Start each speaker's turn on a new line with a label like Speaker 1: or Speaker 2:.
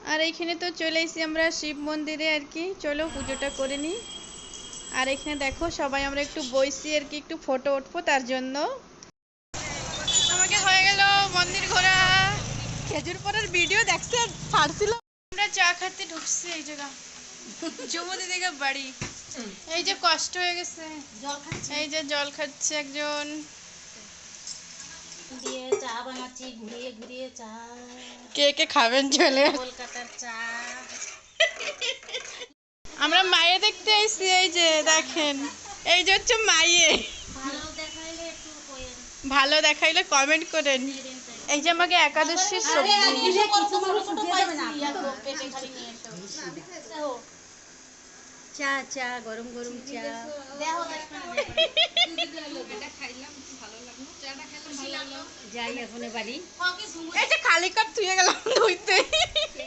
Speaker 1: আর এইখানে তো চলে এসেছি আমরা শিব মন্দিরে আর কি। চলো পুজোটা করে নিই। আর এখানে দেখো সবাই আমরা একটু বইছি আর কি, একটু ফটো উঠবো তার জন্য। আমাকে হয়ে গেল মন্দির ঘোরা। খেজুর পরের ভিডিও দেখছে ছাড়ছিল। আমরা চা খাতে ঢুকছি এই জায়গা, জমুদি দিকে বাড়ি। এই যে কষ্ট হয়ে গেছে, এই যে জল খাচ্ছে একজন।
Speaker 2: দিয়ে চা বানাচ্ছি, ঘুরিয়ে ঘুরিয়ে চা।
Speaker 1: কে কে খাবেন চলে?
Speaker 2: কলকাতার চা।
Speaker 1: আমরা মায়ে দেখতে আইছি, এই যে দেখেন, এই যে হচ্ছে মাইয়ে।
Speaker 2: ভালো দেখাইলে একটু কইেন,
Speaker 1: ভালো দেখাইলে কমেন্ট করেন। এই যে আমাকে একাদশীর সবজি।
Speaker 2: চা চা গরম গরম চা। যাই এখন বাড়ি।
Speaker 1: এই যে খালি কাপ থুয়ে গেলাম ধুইতে।